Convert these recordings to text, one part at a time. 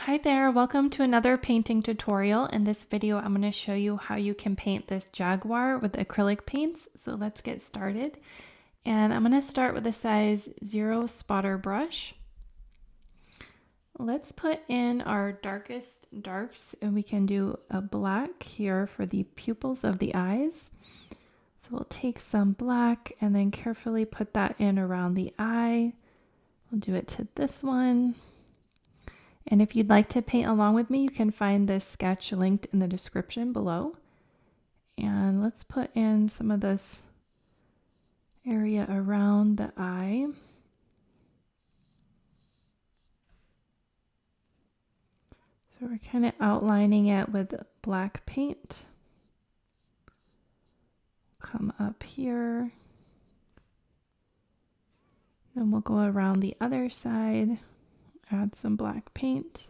Hi there, welcome to another painting tutorial. In this video, I'm going to show you how you can paint this Jaguar with acrylic paints. So let's get started. And I'm going to start with a size 0 spotter brush. Let's put in our darkest darks, and we can do a black here for the pupils of the eyes. So we'll take some black and then carefully put that in around the eye. We'll do it to this one. And if you'd like to paint along with me, you can find this sketch linked in the description below. And let's put in some of this area around the eye. So we're kind of outlining it with black paint. Come up here. Then we'll go around the other side. Add some black paint.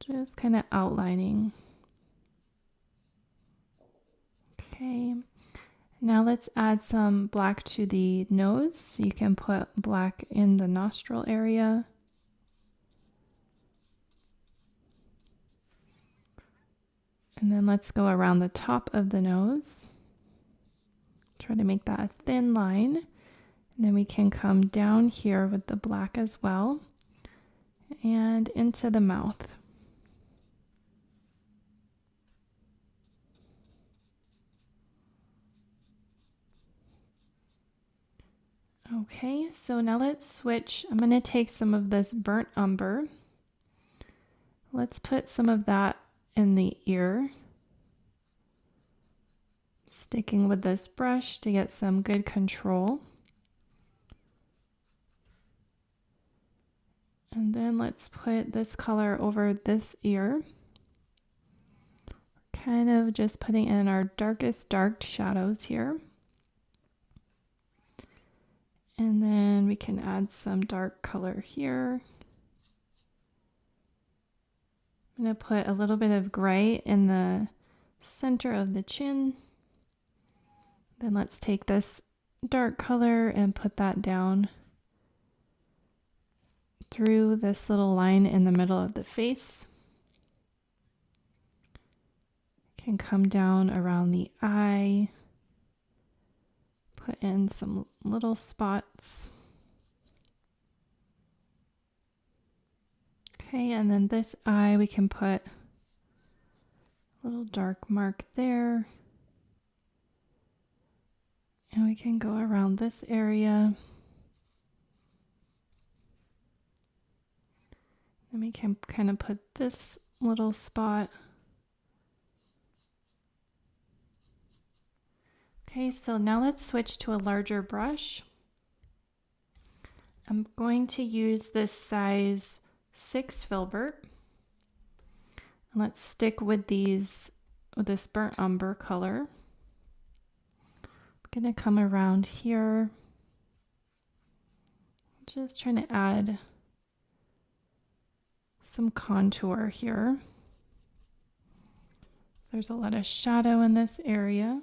Just kind of outlining. Okay. Now let's add some black to the nose. So you can put black in the nostril area. And then let's go around the top of the nose. Try to make that a thin line. And then we can come down here with the black as well, and into the mouth. Okay, so now let's switch. I'm going to take some of this burnt umber. Let's put some of that in the ear. Sticking with this brush to get some good control. And then let's put this color over this ear. Kind of just putting in our darkest dark shadows here. And then we can add some dark color here. I'm going to put a little bit of gray in the center of the chin. Then let's take this dark color and put that down through this little line in the middle of the face. Can come down around the eye. Put in some little spots. Okay, and then this eye we can put a little dark mark there. And we can go around this area. And we can kind of put this little spot. Okay, so now let's switch to a larger brush. I'm going to use this size 6 filbert. And let's stick with this burnt umber color. I'm going to come around here. Just trying to add some contour here. There's a lot of shadow in this area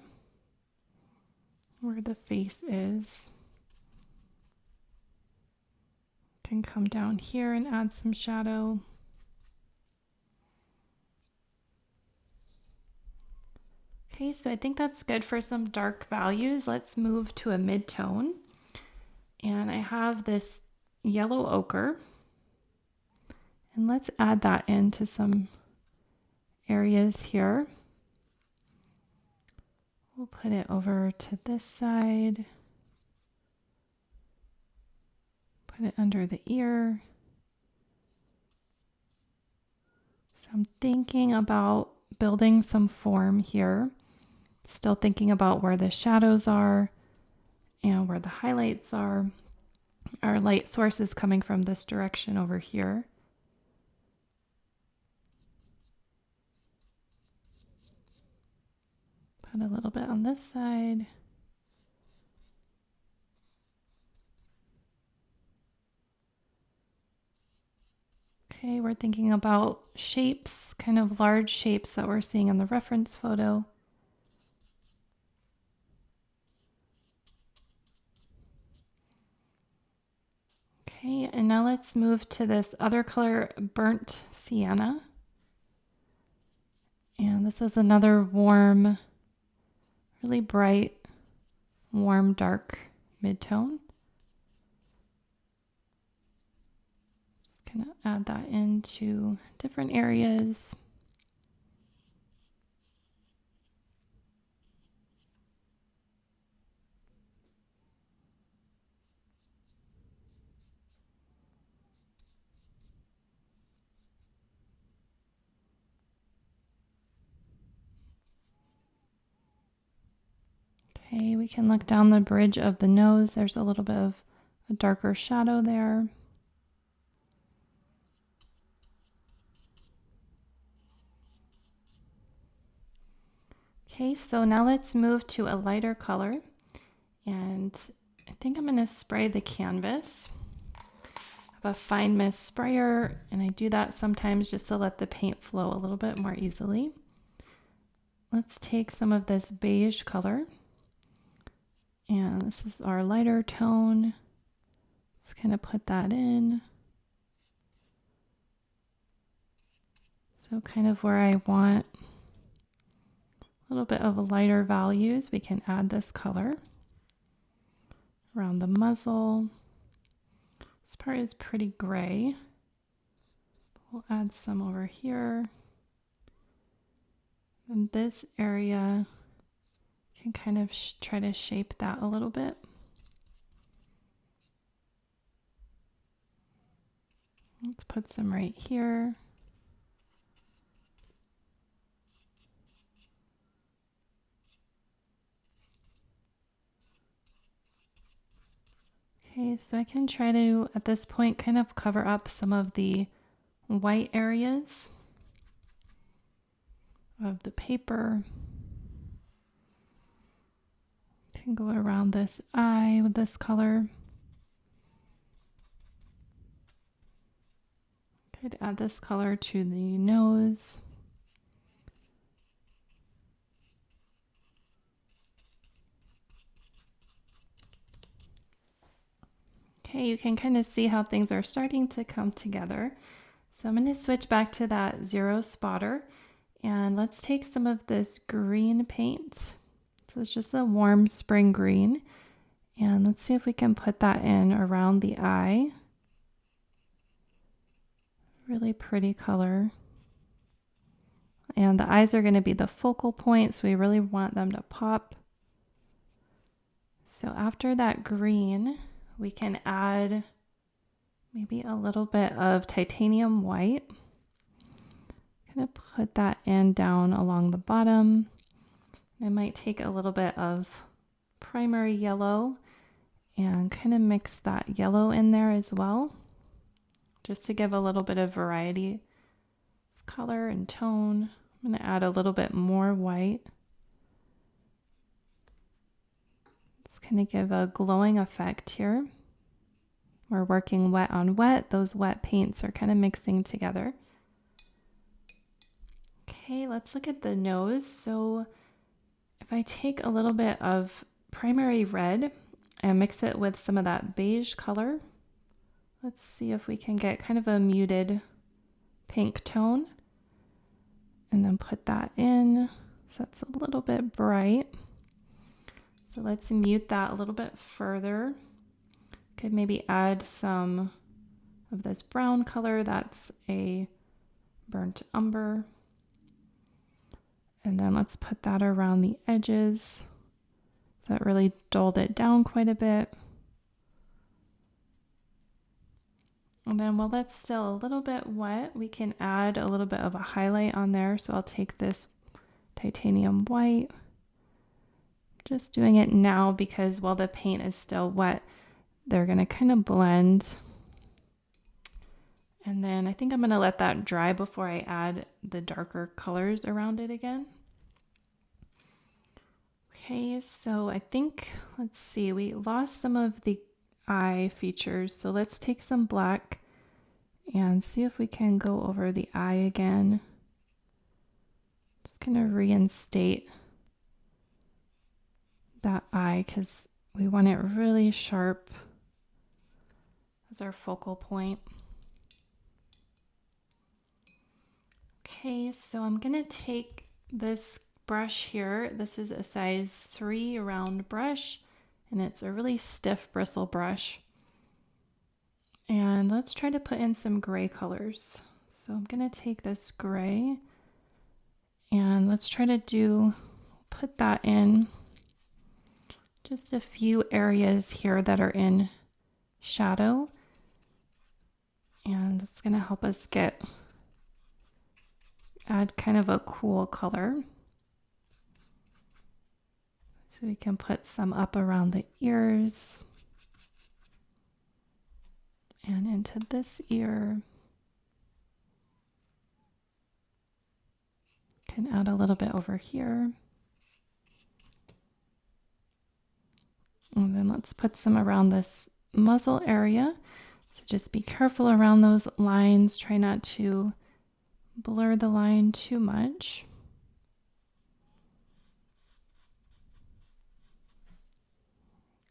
where the face is. Can come down here and add some shadow. Okay, so I think that's good for some dark values. Let's move to a mid-tone. And I have this yellow ochre. And let's add that into some areas here. We'll put it over to this side. Put it under the ear. So I'm thinking about building some form here. Still thinking about where the shadows are and where the highlights are. Our light source is coming from this direction over here. Put a little bit on this side. Okay, we're thinking about shapes, kind of large shapes that we're seeing in the reference photo. Okay, and And now let's move to this other color, Burnt Sienna. And this is another warm, really bright, warm, dark mid-tone. Just gonna add that into different areas. Okay, we can look down the bridge of the nose. There's a little bit of a darker shadow there. Okay, so now let's move to a lighter color. And I think I'm going to spray the canvas. I have a fine mist sprayer, and I do that sometimes just to let the paint flow a little bit more easily. Let's take some of this beige color. And this is our lighter tone. Let's kind of put that in. So kind of where I want a little bit of lighter values, we can add this color around the muzzle. This part is pretty gray. We'll add some over here. And this area, you can kind of try to shape that a little bit. Let's put some right here. Okay, so I can try to, at this point, kind of cover up some of the white areas of the paper. Can go around this eye with this color. Try to add this color to the nose. Okay, you can kind of see how things are starting to come together. So I'm going to switch back to that zero spotter, and let's take some of this green paint. So it's just a warm spring green, and let's see if we can put that in around the eye. Really pretty color. And the eyes are going to be the focal point, so we really want them to pop. So after that green, we can add maybe a little bit of titanium white. I'm going to put that in down along the bottom. I might take a little bit of primary yellow and kind of mix that yellow in there as well, just to give a little bit of variety of color and tone. I'm going to add a little bit more white. It's going to give a glowing effect here. We're working wet on wet. Those wet paints are kind of mixing together. Okay, let's look at the nose. So if I take a little bit of primary red and mix it with some of that beige color, let's see if we can get kind of a muted pink tone. And then put that in. So that's a little bit bright. So let's mute that a little bit further. Could maybe add some of this brown color. That's a burnt umber. And then let's put that around the edges. That really dulled it down quite a bit. And then while that's still a little bit wet, we can add a little bit of a highlight on there. So I'll take this titanium white. Just doing it now because while the paint is still wet, they're going to kind of blend. And then I think I'm going to let that dry before I add the darker colors around it again. Okay, so I think, let's see, we lost some of the eye features. So let's take some black and see if we can go over the eye again. Just going to reinstate that eye because we want it really sharp as our focal point. Okay, so I'm gonna take this brush here. This is a size 3 round brush, and it's a really stiff bristle brush. And let's try to put in some gray colors. So I'm gonna take this gray and let's try to put that in just a few areas here that are in shadow. And it's gonna help us add kind of a cool color. So we can put some up around the ears and into this ear. Can add a little bit over here. And then let's put some around this muzzle area. So just be careful around those lines. Try not to blur the line too much.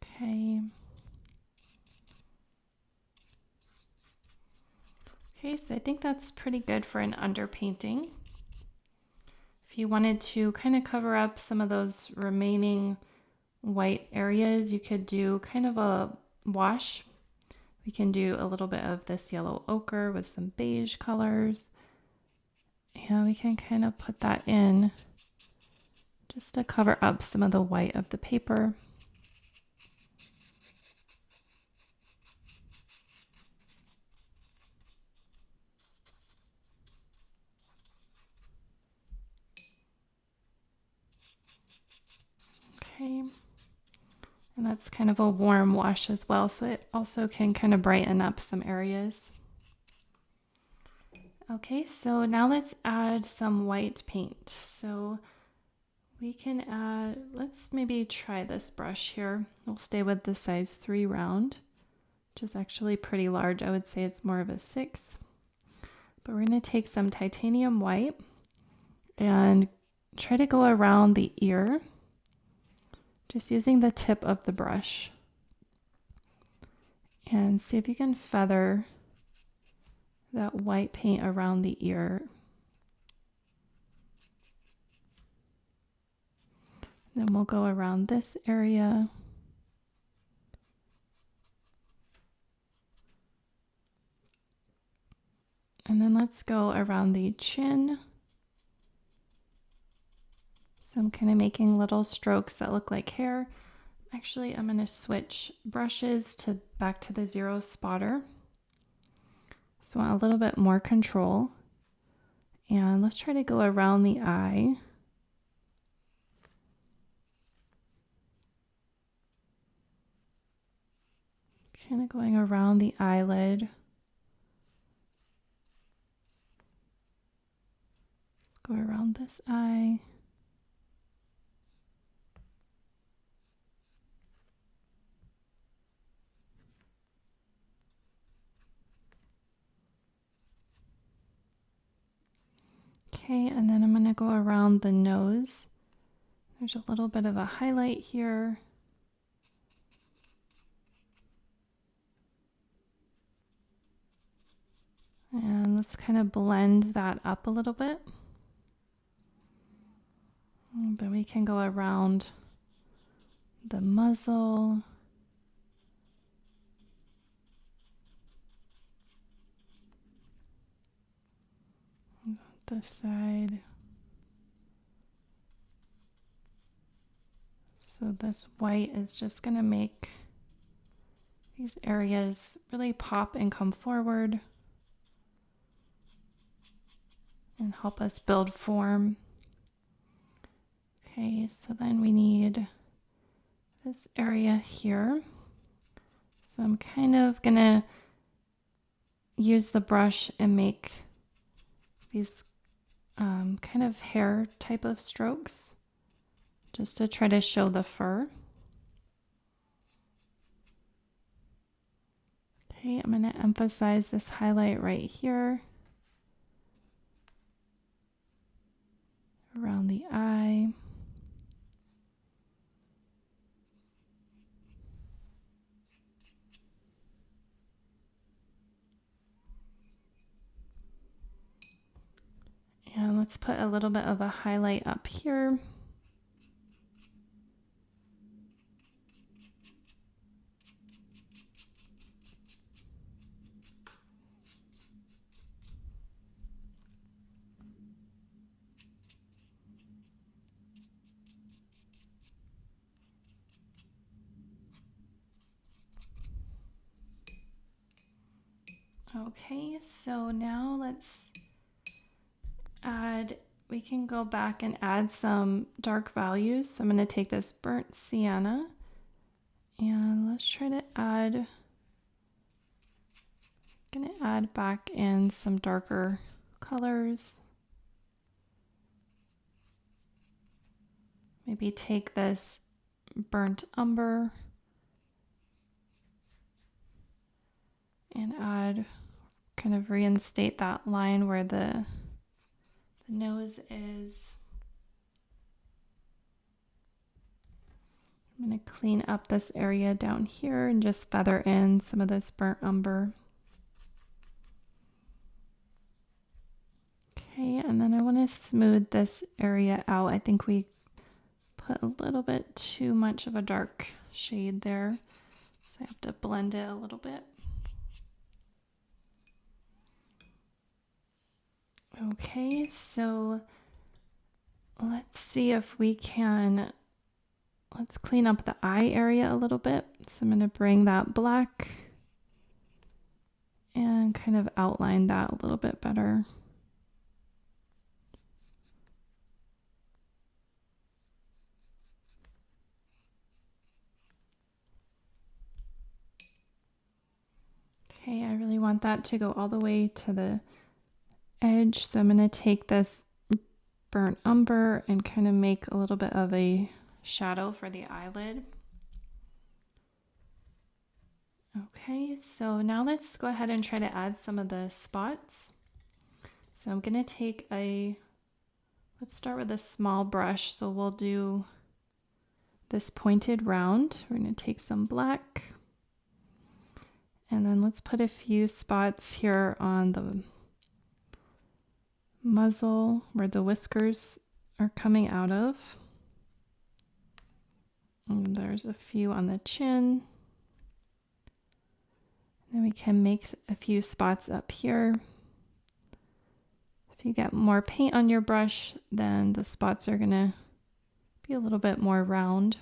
Okay. Okay, so I think that's pretty good for an underpainting. If you wanted to kind of cover up some of those remaining white areas, you could do kind of a wash. We can do a little bit of this yellow ochre with some beige colors. And we can kind of put that in just to cover up some of the white of the paper. Okay. And that's kind of a warm wash as well, so it also can kind of brighten up some areas. Okay, so now let's add some white paint. So we can add, let's maybe try this brush here. We'll stay with the size 3 round, which is actually pretty large. I would say it's more of a 6. But we're going to take some titanium white and try to go around the ear, just using the tip of the brush. And see if you can feather that white paint around the ear. Then we'll go around this area. And then let's go around the chin. So I'm kind of making little strokes that look like hair. Actually, I'm going to switch brushes back to the 0 spotter. So I want a little bit more control. And let's try to go around the eye. Kind of going around the eyelid. Go around this eye. Okay, and then I'm going to go around the nose. There's a little bit of a highlight here. And let's kind of blend that up a little bit. And then we can go around the muzzle. This side. So this white is just going to make these areas really pop and come forward and help us build form. Okay, so then we need this area here. So I'm kind of going to use the brush and make these kind of hair type of strokes just to try to show the fur. Okay, I'm going to emphasize this highlight right here around the eye. let's put a little bit of a highlight up here. Okay, so now let's add, we can go back and add some dark values. So I'm going to take this Burt Sienna and let's try to add, going to add back in some darker colors. Maybe take this burnt umber and add, kind of reinstate that line where the nose is. I'm going to clean up this area down here and just feather in some of this burnt umber. Okay, and then I want to smooth this area out. I think we put a little bit too much of a dark shade there, so I have to blend it a little bit. Okay, so let's see if we can, let's clean up the eye area a little bit. So I'm going to bring that black and kind of outline that a little bit better. Okay, I really want that to go all the way to the edge, so I'm going to take this burnt umber and kind of make a little bit of a shadow for the eyelid. Okay, so now let's go ahead and try to add some of the spots. So I'm going to take let's start with a small brush. So we'll do this pointed round. We're going to take some black and then let's put a few spots here on the muzzle where the whiskers are coming out of. And there's a few on the chin. Then we can make a few spots up here. If you get more paint on your brush, then the spots are gonna be a little bit more round.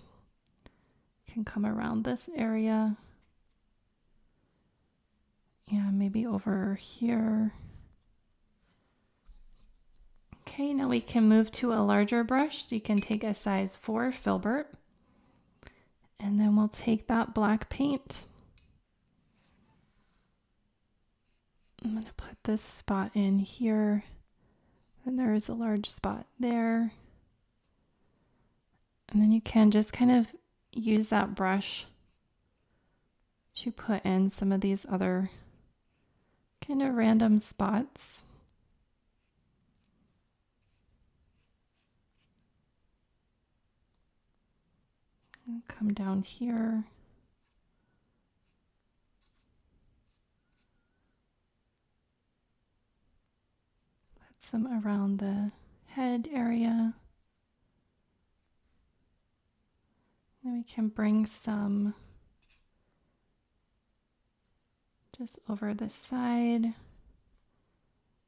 You can come around this area. Yeah, maybe over here. Okay, now we can move to a larger brush. So you can take a size 4 filbert. And then we'll take that black paint. I'm going to put this spot in here. And there is a large spot there. And then you can just kind of use that brush to put in some of these other kind of random spots. And come down here. Put some around the head area. Then we can bring some just over the side.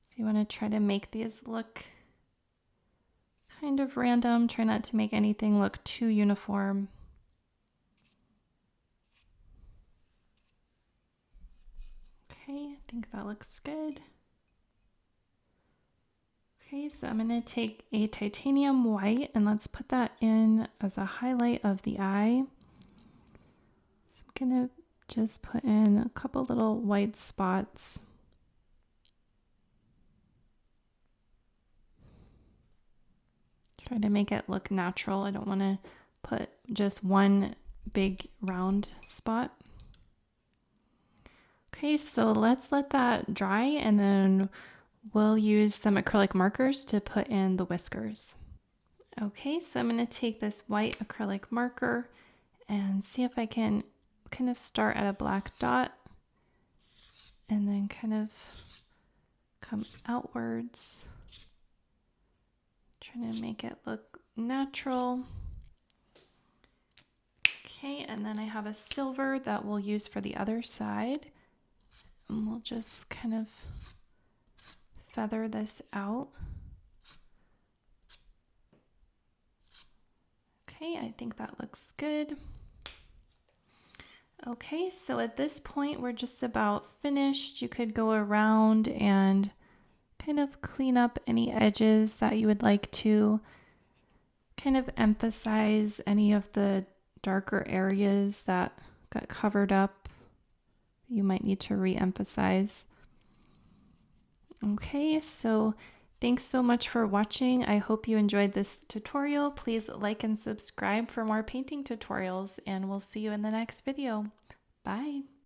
So you want to try to make these look kind of random. Try not to make anything look too uniform. Okay, I think that looks good. Okay, so I'm going to take a titanium white and let's put that in as a highlight of the eye. So I'm going to just put in a couple little white spots. Try to make it look natural. I don't want to put just one big round spot. Okay, so let's let that dry and then we'll use some acrylic markers to put in the whiskers. Okay, so I'm going to take this white acrylic marker and see if I can kind of start at a black dot and then kind of come outwards. Trying to make it look natural. Okay, and then I have a silver that we'll use for the other side. And we'll just kind of feather this out. Okay, I think that looks good. Okay, so at this point we're just about finished. You could go around and kind of clean up any edges that you would like to kind of emphasize any of the darker areas that got covered up. You might need to re-emphasize. Okay, so thanks so much for watching. I hope you enjoyed this tutorial. Please like and subscribe for more painting tutorials, and we'll see you in the next video. Bye.